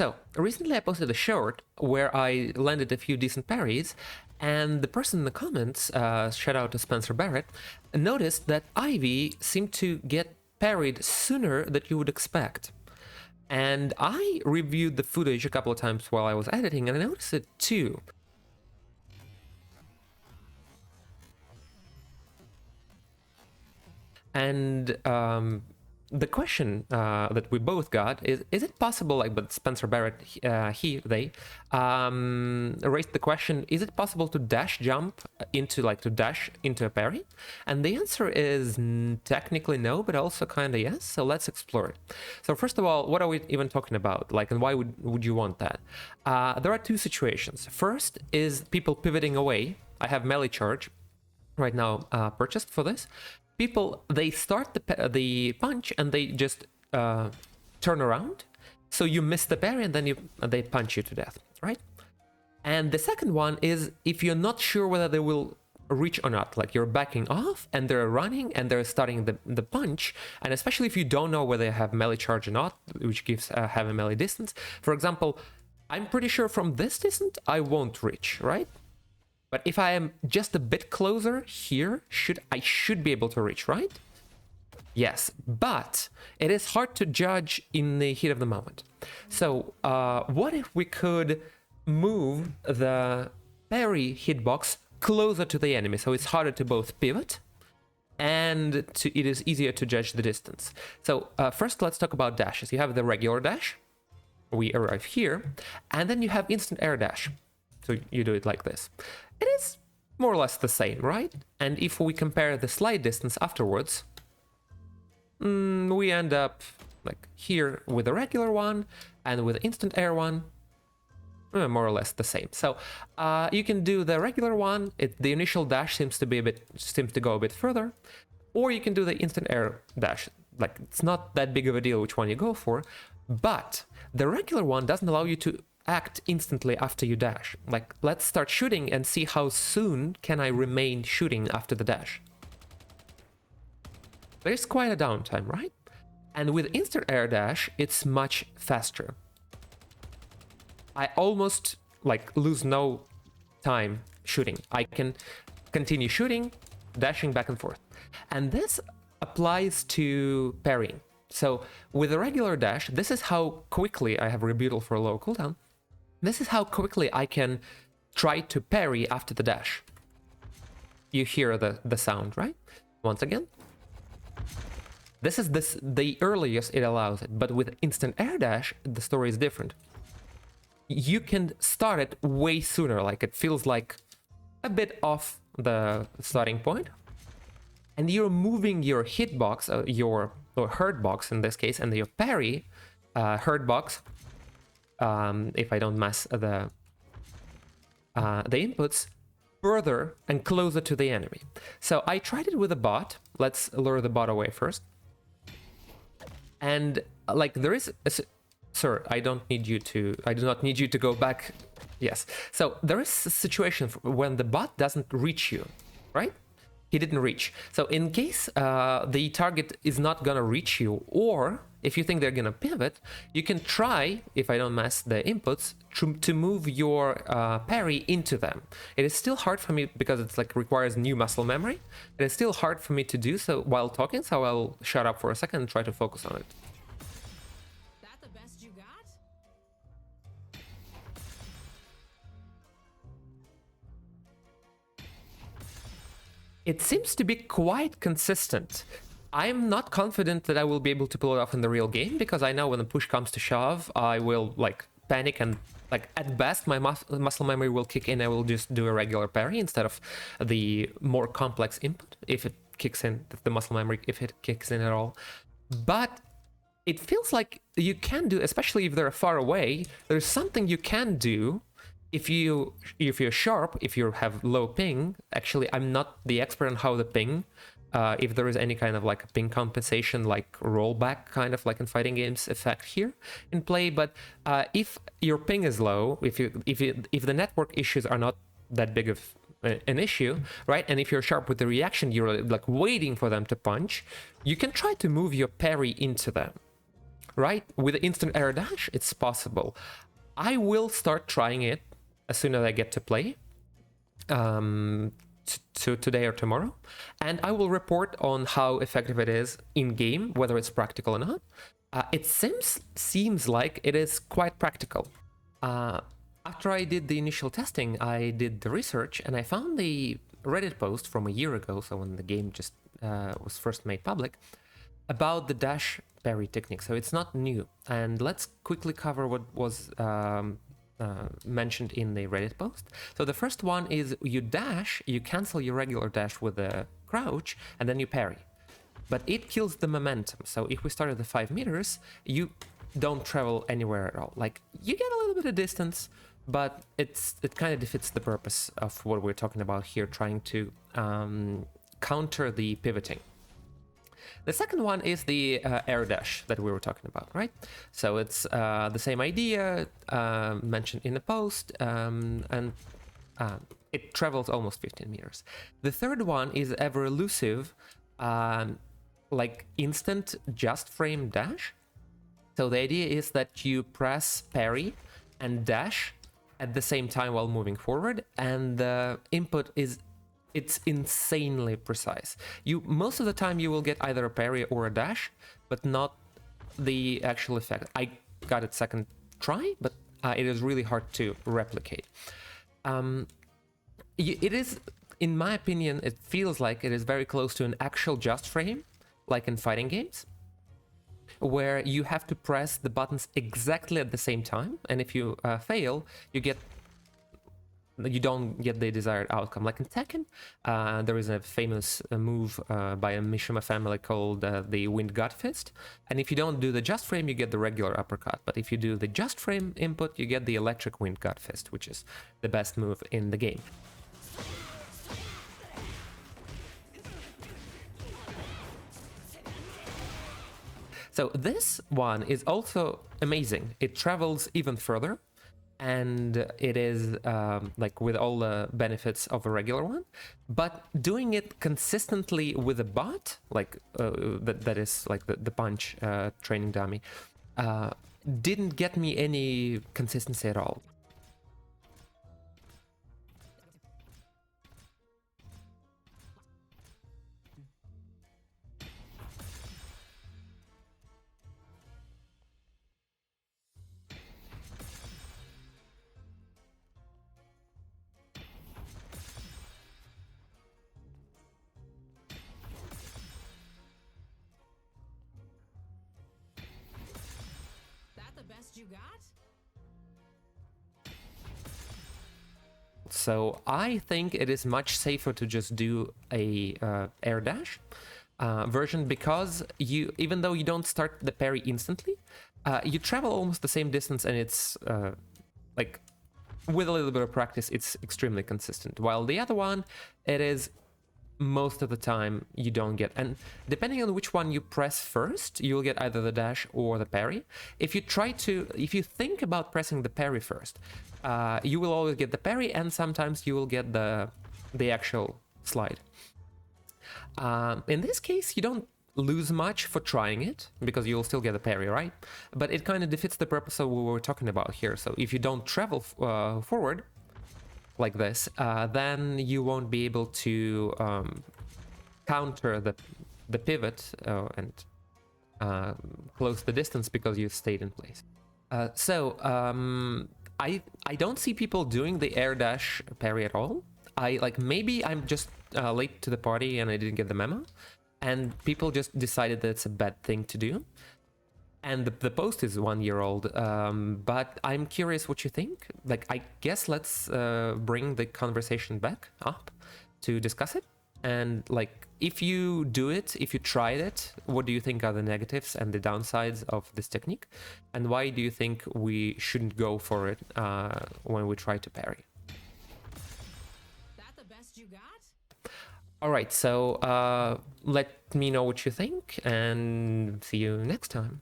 So, recently I posted a short where I landed a few decent parries, and the person in the comments, shout out to Spencer Barrett, noticed that Ivy seemed to get parried sooner than you would expect. And I reviewed the footage a couple of times while I was editing, and I noticed it too. And the question that we both got is it possible, like, but Spencer Barrett, they raised the question, is it possible to dash jump into, like, to dash into a parry? And the answer is technically no, but also kind of yes. So let's explore it. So first of all, what are we even talking about? Like, and why would you want that? There are two situations. First is people pivoting away. I have melee charge right now purchased for this. People, they start the punch and they just turn around, so you miss the parry and then they punch you to death, right? And the second one is if you're not sure whether they will reach or not, like you're backing off and they're running and they're starting the punch, and especially if you don't know whether they have melee charge or not, which gives have a melee distance. For example, I'm pretty sure from this distance I won't reach, right? But if I am just a bit closer here, I should be able to reach, right? Yes, but it is hard to judge in the heat of the moment. So what if we could move the parry hitbox closer to the enemy, so it's harder to both pivot and it is easier to judge the distance. So first let's talk about dashes. You have the regular dash, we arrive here, and then you have instant air dash. So you do it like this. It is more or less the same, right? And if we compare the slide distance afterwards, we end up like here with the regular one and with the instant air one, more or less the same. So you can do the regular one. The initial dash seems to go a bit further, or you can do the instant air dash. Like, it's not that big of a deal which one you go for, but the regular one doesn't allow you to act instantly after you dash. Like, let's start shooting and see how soon can I remain shooting after the dash. There's quite a downtime, right? And with instant air dash, it's much faster. I almost like lose no time shooting. I can continue shooting, dashing back and forth. And this applies to parrying. So with a regular dash, this is how quickly I have rebuttal for a low cooldown. This is how quickly I can try to parry after the dash. You hear the sound, right? Once again. This is the earliest it allows it, but with instant air dash, the story is different. You can start it way sooner, like it feels like a bit off the starting point. And you're moving your hitbox, your hurt box in this case, and your parry hurt box, if I don't mess the inputs, further and closer to the enemy. So I tried it with a bot. Let's lure the bot away first. And like there is, sir, I do not need you to go back. Yes. So there is a situation when the bot doesn't reach you, right? He didn't reach. So in case the target is not gonna reach you, or if you think they're gonna pivot, you can try, if I don't mess the inputs, to move your parry into them. It is still hard for me because it's like requires new muscle memory. It is still hard for me to do so while talking, so I'll shut up for a second and try to focus on it. That the best you got? It seems to be quite consistent. I'm not confident that I will be able to pull it off in the real game, because I know when the push comes to shove, I will like panic and like at best my muscle memory will kick in. I will just do a regular parry instead of the more complex input if it kicks in, the muscle memory, if it kicks in at all. But it feels like you can do, especially if they're far away, there's something you can do. If you're sharp, if you have low ping. Actually, I'm not the expert on how the ping, if there is any kind of like a ping compensation, like rollback kind of like in fighting games effect here in play. But if your ping is low, if the network issues are not that big of an issue, right? And if you're sharp with the reaction, you're like waiting for them to punch, you can try to move your parry into them. right? With the instant air dash, it's possible. I will start trying it as soon as I get to play, to today or tomorrow, and I will report on how effective it is in game, whether it's practical or not. It seems like it is quite practical. After I did the initial testing, I did the research, and I found the Reddit post from a year ago, so when the game just was first made public, about the dash parry technique. So it's not new. And let's quickly cover what was mentioned in the Reddit post. So the first one is you dash, you cancel your regular dash with a crouch, and then you parry. But it kills the momentum. So if we start at the 5 meters, you don't travel anywhere at all. Like, you get a little bit of distance, but it kind of defeats the purpose of what we're talking about here, trying to counter the pivoting. The second one is the air dash that we were talking about, right? So it's the same idea mentioned in the post, and it travels almost 15 meters. The third one is ever elusive, like instant just frame dash. So the idea is that you press parry and dash at the same time while moving forward, and the input it's insanely precise. Most of the time you will get either a parry or a dash, but not the actual effect. I got it second try, but it is really hard to replicate. It is, in my opinion, it feels like it is very close to an actual just frame, like in fighting games, where you have to press the buttons exactly at the same time, and if you fail, you don't get the desired outcome. Like in Tekken, there is a famous move by a Mishima family called the Wind God Fist, and if you don't do the just frame, you get the regular uppercut, but if you do the just frame input, you get the electric Wind God Fist, which is the best move in the game. So this one is also amazing. It travels even further, and it is like with all the benefits of a regular one, but doing it consistently with a bot, like that is like the punch training dummy, didn't get me any consistency at all. That the best you got? So I think it is much safer to just do a air dash version, because even though you don't start the parry instantly, you travel almost the same distance, and it's like with a little bit of practice, it's extremely consistent. While the other one, it is most of the time you don't get, and depending on which one you press first, you'll get either the dash or the parry. If you think about pressing the parry first, you will always get the parry, and sometimes you will get the actual slide. In this case, you don't lose much for trying it, because you'll still get a parry, right? But it kind of defeats the purpose of what we were talking about here. So if you don't travel forward like this, then you won't be able to counter the pivot and close the distance, because you stayed in place. I don't see people doing the air dash parry at all. Maybe I'm just late to the party and I didn't get the memo, and people just decided that it's a bad thing to do. And the post is 1 year old, but I'm curious what you think. Like, I guess let's bring the conversation back up to discuss it. And like, if you do it, if you tried it, what do you think are the negatives and the downsides of this technique? And why do you think we shouldn't go for it when we try to parry? That the best you got? All right, so let me know what you think, and see you next time.